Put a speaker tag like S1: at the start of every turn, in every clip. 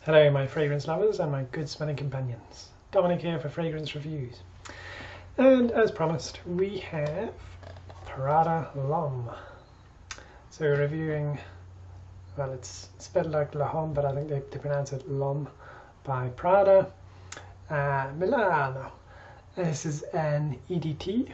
S1: Hello my fragrance lovers and my good smelling companions. Dominic here for Fragrance Reviews. And as promised, we have Prada L'Homme. So we're reviewing, well, it's spelled like L'Homme, but I think they pronounce it L'Homme by Prada Milano. And this is an EDT,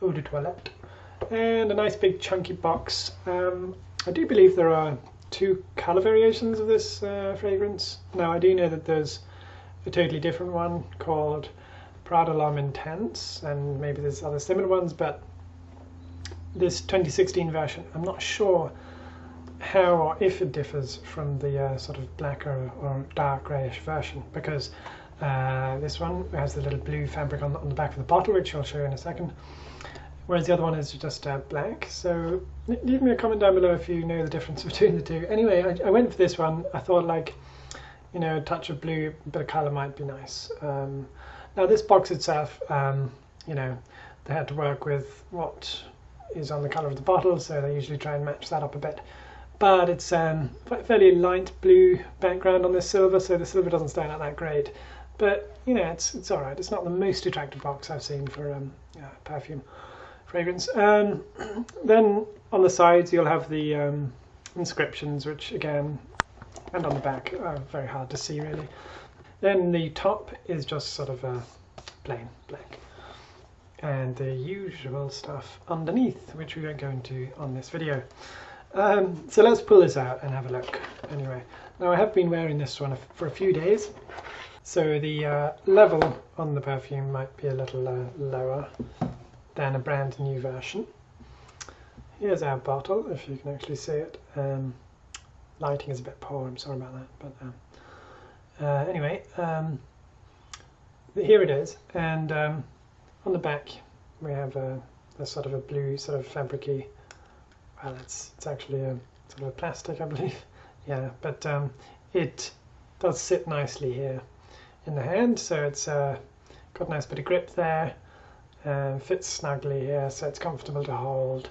S1: Eau de Toilette, and a nice big chunky box. I do believe there are two colour variations of this fragrance. Now I do know that there's a totally different one called Prada L'Homme Intense, and maybe there's other similar ones, but this 2016 version, I'm not sure how or if it differs from the sort of blacker or dark greyish version, because this one has the little blue fabric on the back of the bottle, which I'll show you in a second, whereas the other one is just black. So leave me a comment down below if you know the difference between the two. Anyway, I went for this one. I thought, like, you know, a touch of blue, a bit of colour might be nice. Now this box itself, you know, they had to work with what is on the colour of the bottle, so they usually try and match that up a bit. But it's fairly light blue background on this silver, so the silver doesn't stand out that great. But you know, it's all right. It's not the most attractive box I've seen for perfume fragrance. Then on the sides you'll have the inscriptions, which again, and on the back, are very hard to see really. Then the top is just sort of plain black, and the usual stuff underneath, which we won't go into on this video. So let's pull this out and have a look. Anyway, now I have been wearing this one for a few days, so the level on the perfume might be a little lower than a brand new version. Here's our bottle, if you can actually see it. Lighting is a bit poor, I'm sorry about that, but anyway, here it is, and on the back we have a sort of a blue sort of fabricy, well, it's actually a sort of a plastic, I believe, yeah, but it does sit nicely here in the hand, so it's got a nice bit of grip there. Fits snugly here, so it's comfortable to hold.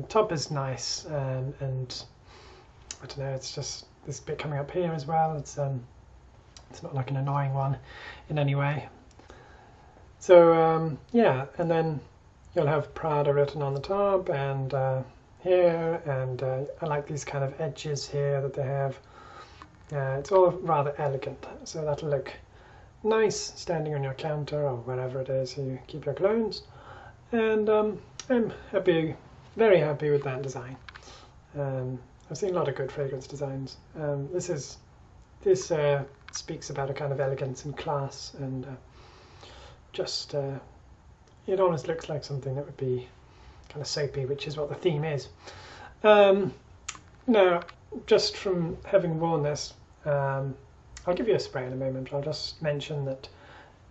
S1: Top is nice, and I don't know, it's just this bit coming up here as well. It's not like an annoying one in any way. So yeah, and then you'll have Prada written on the top and here, and I like these kind of edges here that they have. It's all rather elegant, so that'll look nice standing on your counter or wherever it is you keep your clones, and I'm happy, very happy with that design. I've seen a lot of good fragrance designs. This speaks about a kind of elegance and class, and just it almost looks like something that would be kind of soapy, which is what the theme is. Now, just from having worn this, I'll give you a spray in a moment. I'll just mention that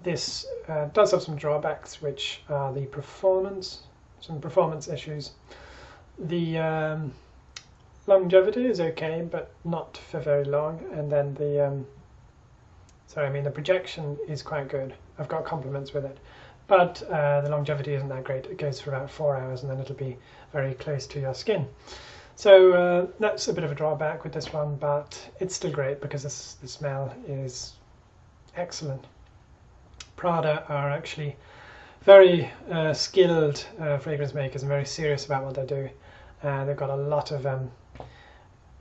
S1: this does have some drawbacks, which are some performance issues. The longevity is okay, but not for very long, and then the projection is quite good. I've got compliments with it, but the longevity isn't that great. It goes for about 4 hours, and then it'll be very close to your skin. So that's a bit of a drawback with this one, but it's still great because the smell is excellent. Prada are actually very skilled fragrance makers and very serious about what they do. They've got a lot of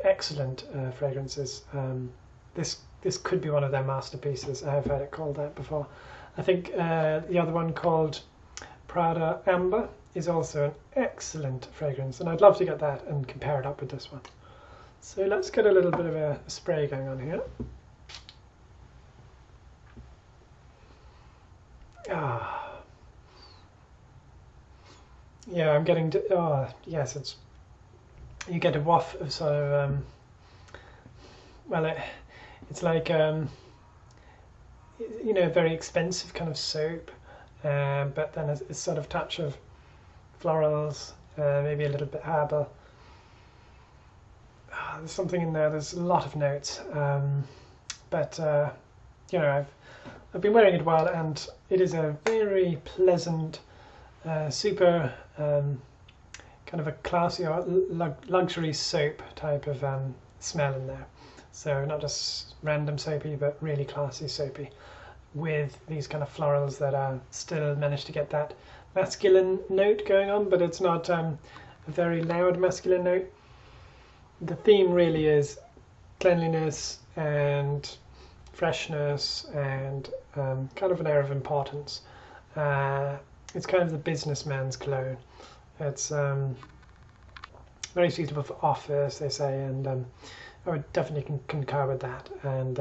S1: excellent fragrances. This could be one of their masterpieces. I have heard it called that before. I think the other one called Prada Amber is also an excellent fragrance, and I'd love to get that and compare it up with this one. So let's get a little bit of a spray going on here. Yeah, I'm getting yes, you get a waft of sort of well, it's like you know, very expensive kind of soap, but then a sort of touch of florals, maybe a little bit herbal. There's something in there. There's a lot of notes, but you know, I've been wearing it a while, and it is a very pleasant, super kind of a classy or luxury soap type of smell in there. So not just random soapy, but really classy soapy, with these kind of florals that are still manage to get that masculine note going on, but it's not a very loud masculine note. The theme really is cleanliness and freshness and kind of an air of importance. It's kind of the businessman's cologne. It's very suitable for office, they say, and I would definitely concur with that. And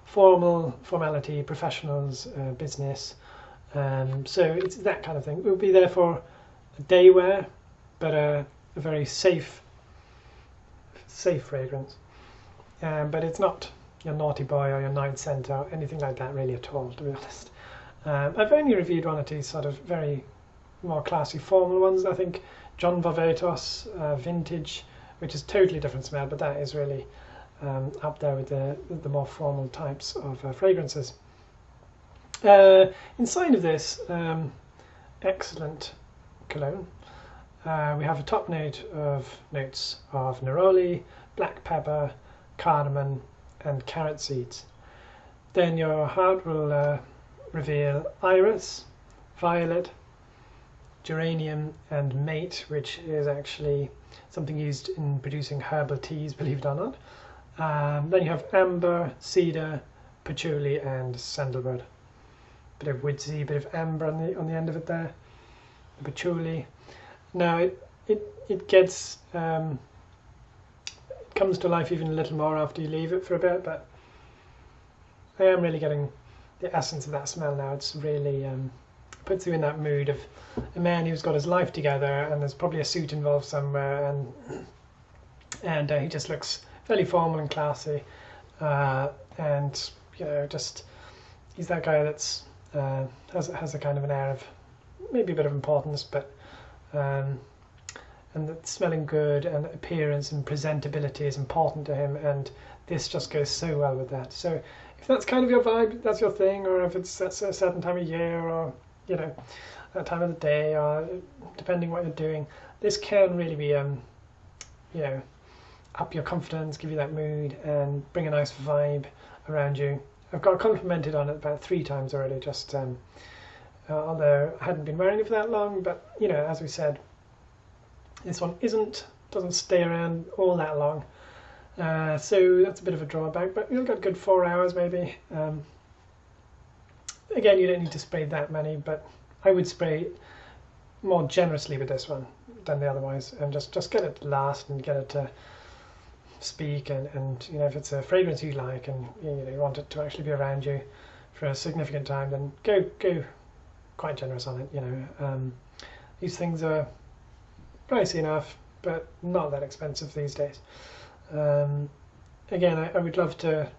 S1: formality, professionals, business. So it's that kind of thing. It would be there for a day wear, but a very safe fragrance. But it's not your naughty boy or your night scent or anything like that really at all, to be honest. I've only reviewed one or two sort of very more classy formal ones. I think John Varvatos Vintage, which is totally different smell, but that is really up there with the more formal types of fragrances. Inside of this excellent cologne, we have a top notes of neroli, black pepper, cardamom, and carrot seeds. Then your heart will reveal iris, violet, geranium, and mate, which is actually something used in producing herbal teas, believe it or not. Then you have amber, cedar, patchouli, and sandalwood. Bit of woodsy, bit of amber on the end of it there. The patchouli. Now it gets it comes to life even a little more after you leave it for a bit, but I am really getting the essence of that smell now. It's really puts you in that mood of a man who's got his life together, and there's probably a suit involved somewhere, and he just looks fairly formal and classy, and just he's that guy that's has a kind of an air of maybe a bit of importance, but and that smelling good and appearance and presentability is important to him, and this just goes so well with that. So if that's kind of your vibe, that's your thing, or if it's at a certain time of year, or that time of the day, or depending what you're doing, this can really be up your confidence, give you that mood, and bring a nice vibe around you. I've got complimented on it about 3 times already, just although I hadn't been wearing it for that long, but as we said, this one doesn't stay around all that long, so that's a bit of a drawback, but you'll get a good 4 hours maybe. Again, you don't need to spray that many, but I would spray more generously with this one than the otherwise, and just get it to last and get it to speak, and if it's a fragrance you like and you want it to actually be around you for a significant time, then go quite generous on it. These things are pricey enough, but not that expensive these days. Again, I would love to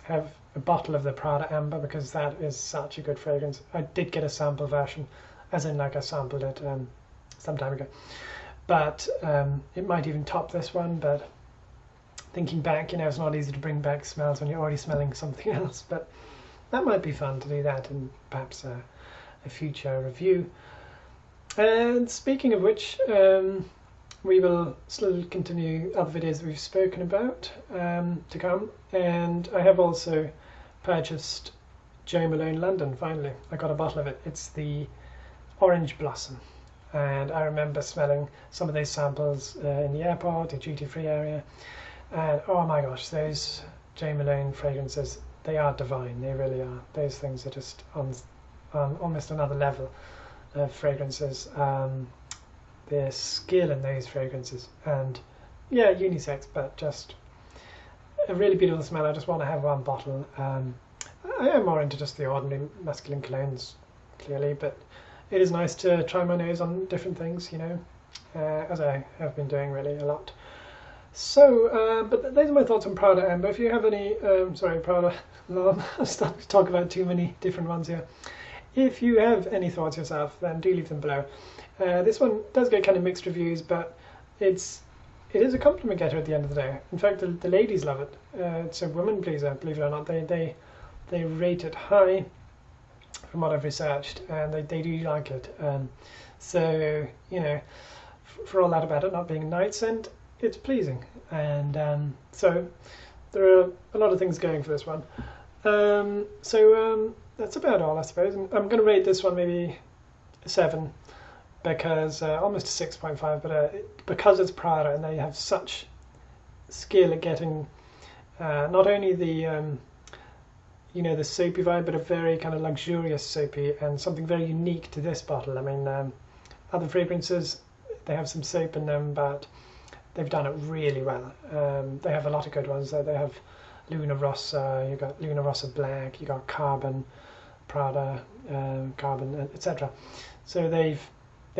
S1: have a bottle of the Prada Amber, because that is such a good fragrance. I did get a sample version, as in like I sampled it some time ago, but it might even top this one. But thinking back, it's not easy to bring back smells when you're already smelling something else, but that might be fun to do that in perhaps a future review. And speaking of which, we will still continue other videos that we've spoken about to come, and I have also purchased Jo Malone London. Finally, I got a bottle of it. It's the Orange Blossom, and I remember smelling some of those samples in the airport, the duty-free area, and oh my gosh, those Jo Malone fragrances, they are divine. They really are. Those things are just on almost another level of fragrances. The skill in those fragrances, and yeah, unisex, but just a really beautiful smell. I just want to have one bottle. I am more into just the ordinary masculine colognes, clearly, but it is nice to try my nose on different things, as I have been doing really a lot. So, but those are my thoughts on Prada Amber. If you have any, Prada L'Homme, I've started to talk about too many different ones here. If you have any thoughts yourself, then do leave them below. This one does get kind of mixed reviews, but it is a compliment getter at the end of the day. In fact, the ladies love it. It's a woman pleaser, believe it or not. They rate it high from what I've researched, and they do like it. So for all that about it not being a night scent, it's pleasing, and so there are a lot of things going for this one. That's about all, I suppose. I'm going to rate this one maybe a 7, because almost a 6.5, but because it's Prada and they have such skill at getting not only the the soapy vibe, but a very kind of luxurious soapy and something very unique to this bottle. I mean, other fragrances, they have some soap in them, but they've done it really well. They have a lot of good ones. They have Luna Rossa, you got Luna Rossa Black, you got Carbon, Prada, Carbon, etc. So they've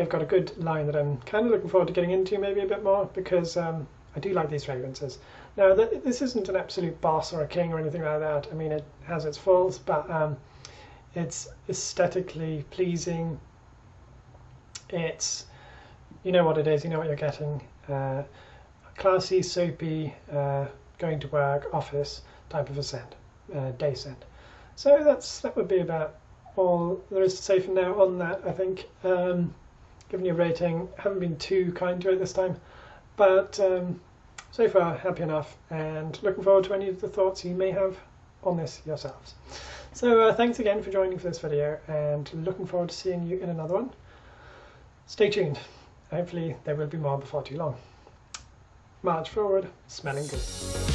S1: got a good line that I'm kind of looking forward to getting into maybe a bit more, because I do like these fragrances. Now, this isn't an absolute boss or a king or anything like that. I mean, it has its faults, but it's aesthetically pleasing. It's, you know what it is, you know what you're getting. Classy, soapy, going to work, office type of a scent, day scent. So that would be about all there is to say for now on that, I think. Giving you a rating, haven't been too kind to it this time, but so far happy enough, and looking forward to any of the thoughts you may have on this yourselves. So thanks again for joining for this video, and looking forward to seeing you in another one. Stay tuned, hopefully there will be more before too long. March forward, smelling good.